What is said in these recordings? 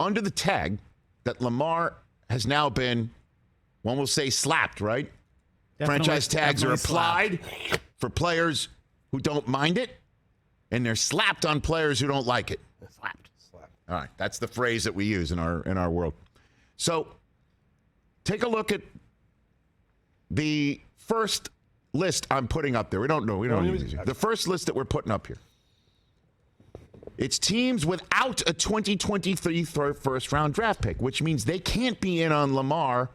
under the tag that Lamar has now been, one will say, slapped, right? Franchise tags are applied for players who don't mind it, and they're slapped on players who don't like it. Slapped. All right, that's the phrase that we use in our world. So take a look at the first list I'm putting up there. We don't use it. The first list that we're putting up here. It's teams without a 2023 first-round draft pick, which means they can't be in on Lamar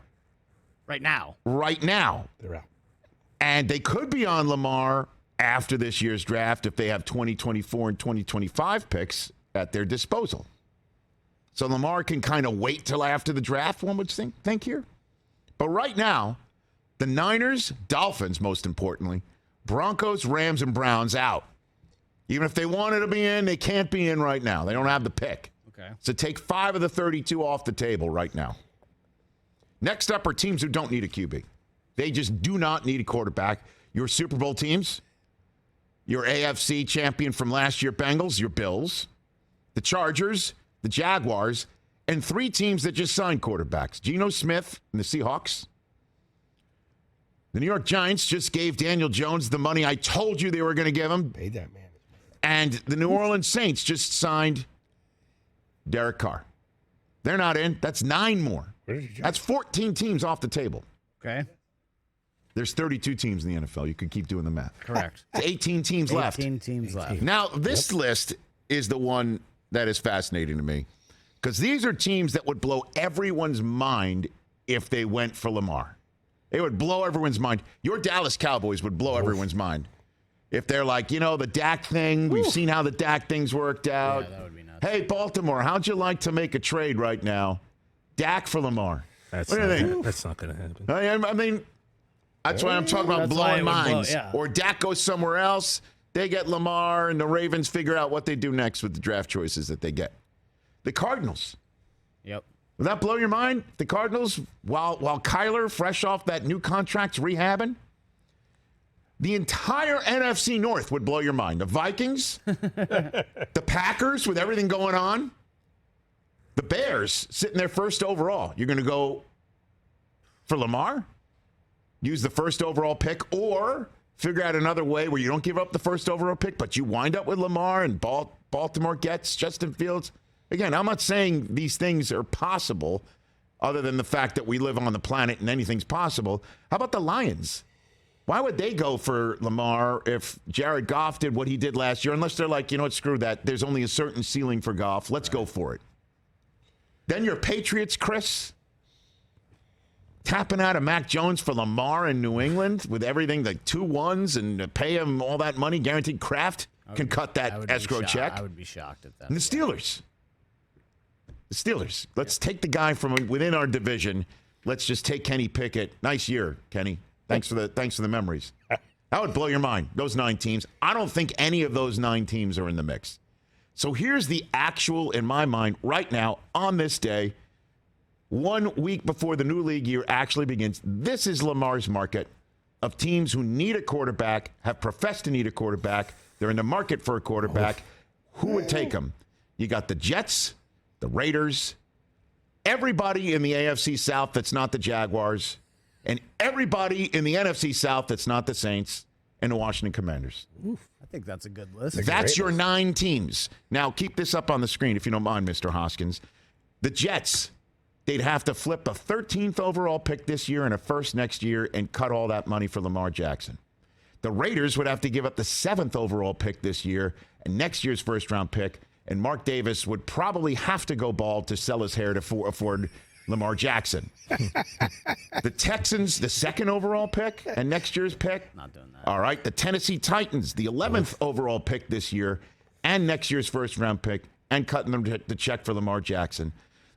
right now. They're out. And they could be on Lamar after this year's draft if they have 2024 and 2025 picks at their disposal. So Lamar can kind of wait till after the draft, one would think here. But right now, the Niners, Dolphins, most importantly, Broncos, Rams, and Browns out. Even if they wanted to be in, they can't be in right now. They don't have the pick. Okay. So take 5 of the 32 off the table right now. Next up are teams who don't need a QB. They just do not need a quarterback. Your Super Bowl teams, your AFC champion from last year, Bengals, your Bills, the Chargers, the Jaguars, and 3 teams that just signed quarterbacks. Geno Smith and the Seahawks. The New York Giants just gave Daniel Jones the money I told you they were going to give him. Paid that man. And the New Orleans Saints just signed Derek Carr. They're not in. That's 9 more. That's 14 teams off the table. Okay. There's 32 teams in the NFL. You could keep doing the math. Correct. It's 18 teams left. 18 teams left. Now, this list is the one that is fascinating to me because these are teams that would blow everyone's mind if they went for Lamar. It would blow everyone's mind. Your Dallas Cowboys would blow everyone's mind. If they're like, the Dak thing, we've seen how the Dak thing's worked out. Yeah, that would be nuts. Hey, Baltimore, how'd you like to make a trade right now? Dak for Lamar. What do you think? That's not going to happen. I mean, that's why I'm talking about That's why blowing it would blow, minds. yeah. Or Dak goes somewhere else, they get Lamar, and the Ravens figure out what they do next with the draft choices that they get. The Cardinals. Yep. Would that blow your mind? The Cardinals, while Kyler, fresh off that new contract, rehabbing? The entire NFC North would blow your mind. The Vikings, the Packers with everything going on, the Bears sitting there first overall. You're going to go for Lamar? Use the first overall pick or figure out another way where you don't give up the first overall pick, but you wind up with Lamar and Baltimore gets Justin Fields. Again, I'm not saying these things are possible other than the fact that we live on the planet and anything's possible. How about the Lions? Why would they go for Lamar if Jared Goff did what he did last year? Unless they're like, what, screw that. There's only a certain ceiling for Goff. Let's go for it. Then your Patriots, Chris, tapping out of Mac Jones for Lamar in New England with everything, like 2 1s and pay him all that money, guaranteed. Kraft can cut that escrow check. I would be shocked at that. And the Steelers. Let's take the guy from within our division. Let's just take Kenny Pickett. Nice year, Kenny. Thanks for the memories. That would blow your mind. Those 9 teams. I don't think any of those 9 teams are in the mix. So here's the actual, in my mind, right now, on this day, 1 week before the new league year actually begins. This is Lamar's market of teams who need a quarterback, have professed to need a quarterback. They're in the market for a quarterback. Who would take them? You got the Jets, the Raiders, everybody in the AFC South that's not the Jaguars, and everybody in the NFC South that's not the Saints and the Washington Commanders. Oof, I think that's a good list. That's your 9 teams. Now, keep this up on the screen if you don't mind, Mr. Hoskins. The Jets, they'd have to flip a 13th overall pick this year and a first next year and cut all that money for Lamar Jackson. The Raiders would have to give up the 7th overall pick this year and next year's first-round pick, and Mark Davis would probably have to go bald to sell his hair to afford Lamar Jackson. The Texans, the 2nd overall pick and next year's pick. Not doing that. All right. The Tennessee Titans, the 11th overall pick this year and next year's first-round pick, and cutting them the check for Lamar Jackson.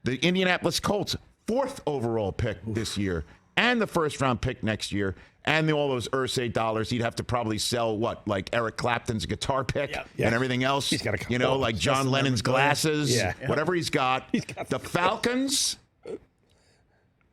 The Indianapolis Colts, 4th overall pick this year and the first-round pick next year, and all those Ursay dollars. He'd have to probably sell, like Eric Clapton's guitar pick and everything else. He's got a like John Lennon's glasses, whatever he's got. The Falcons,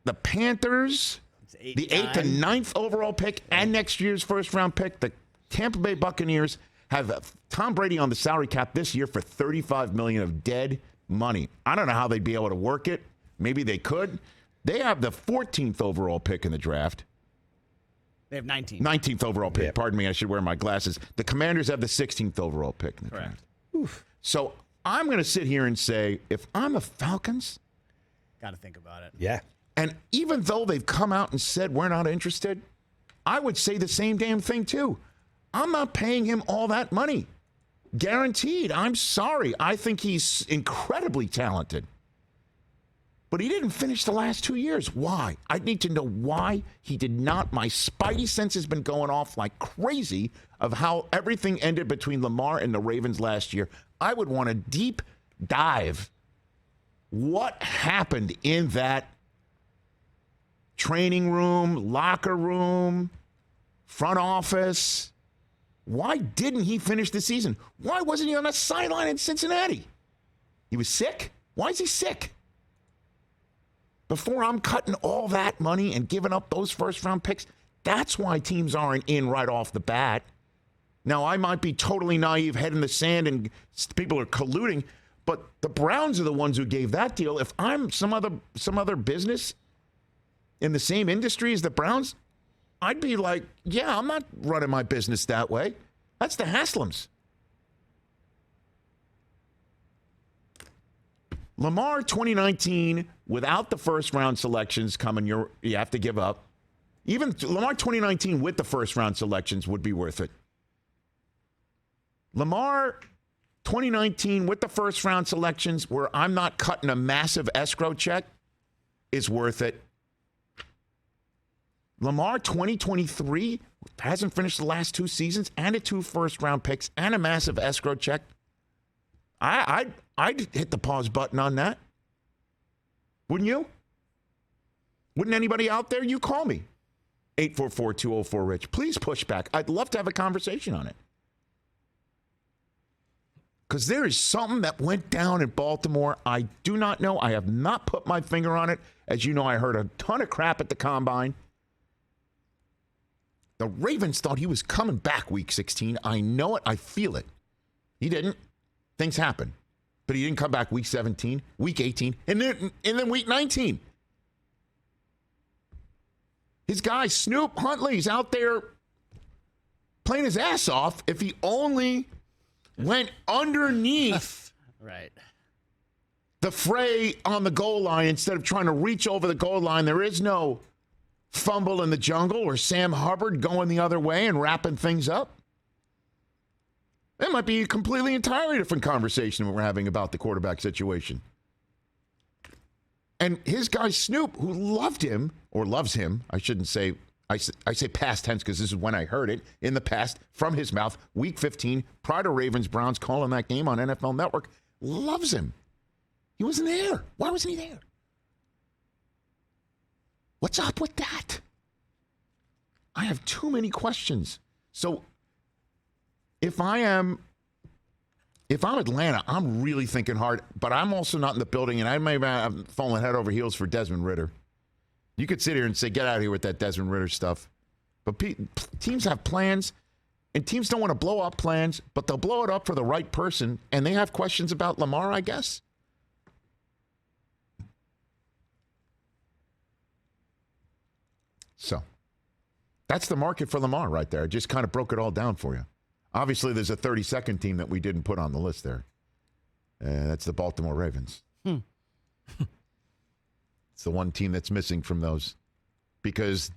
the Panthers, the 8th and 9th overall pick and next year's first-round pick. The Tampa Bay Buccaneers have Tom Brady on the salary cap this year for $35 million of dead money. I don't know how they'd be able to work it. Maybe they could. They have the 14th overall pick in the draft. They have 19. 19th overall pick. Yep. Pardon me, I should wear my glasses. The Commanders have the 16th overall pick in the draft. Oof. So I'm going to sit here and say, if I'm the Falcons, Got to think about it. Yeah. and even though they've come out and said we're not interested, I would say the same damn thing too. I'm not paying him all that money. Guaranteed. I'm sorry. I think he's incredibly talented. But he didn't finish the last 2 years. Why? I need to know why he did not. My spidey sense has been going off like crazy of how everything ended between Lamar and the Ravens last year. I would want a deep dive. What happened in that training room, locker room, front office? Why didn't he finish the season? Why wasn't he on the sideline in Cincinnati? He was sick? Why is he sick? Before I'm cutting all that money and giving up those first-round picks, that's why teams aren't in right off the bat. Now, I might be totally naive, head in the sand, and people are colluding, but the Browns are the ones who gave that deal. If I'm some other business in the same industry as the Browns, I'd be like, yeah, I'm not running my business that way. That's the Haslams. Lamar 2019, without the first-round selections coming, you have to give up. Even Lamar 2019 with the first-round selections would be worth it. Lamar 2019 with the first-round selections, where I'm not cutting a massive escrow check, is worth it. Lamar 2023 hasn't finished the last 2 seasons, and 2 first-round picks, and a massive escrow check. I'd hit the pause button on that. Wouldn't you? Wouldn't anybody out there? You call me. 844-204-RICH. Please push back. I'd love to have a conversation on it. Because there is something that went down in Baltimore. I do not know. I have not put my finger on it. As you know, I heard a ton of crap at the Combine. The Ravens thought he was coming back week 16. I know it. I feel it. He didn't. Things happen. But he didn't come back week 17, week 18, and then week 19. His guy, Snoop Huntley's out there playing his ass off. If he only went underneath Right. the fray on the goal line instead of trying to reach over the goal line, there is no fumble in the jungle or Sam Hubbard going the other way and wrapping things up. That might be a completely entirely different conversation we're having about the quarterback situation. And his guy Snoop, who loved him, or loves him, I shouldn't say, I say past tense because this is when I heard it, in the past, from his mouth, week 15, prior to Ravens-Browns calling that game on NFL Network, loves him. He wasn't there. Why wasn't he there? What's up with that? I have too many questions. So if I'm Atlanta, I'm really thinking hard, but I'm also not in the building, and I may have fallen head over heels for Desmond Ridder. You could sit here and say, get out of here with that Desmond Ridder stuff. But teams have plans, and teams don't want to blow up plans, but they'll blow it up for the right person, and they have questions about Lamar, I guess. So that's the market for Lamar right there. I just kind of broke it all down for you. Obviously, there's a 32nd team that we didn't put on the list there. That's the Baltimore Ravens. It's the one team that's missing from those because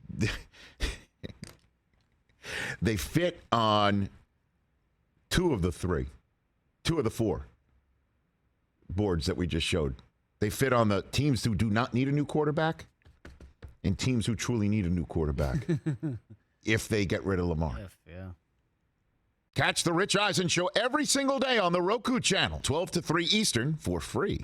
they fit on 2 of the 4 boards that we just showed. They fit on the teams who do not need a new quarterback and teams who truly need a new quarterback if they get rid of Lamar. Yeah. Catch the Rich Eisen Show every single day on the Roku channel, 12 to 3 Eastern, for free.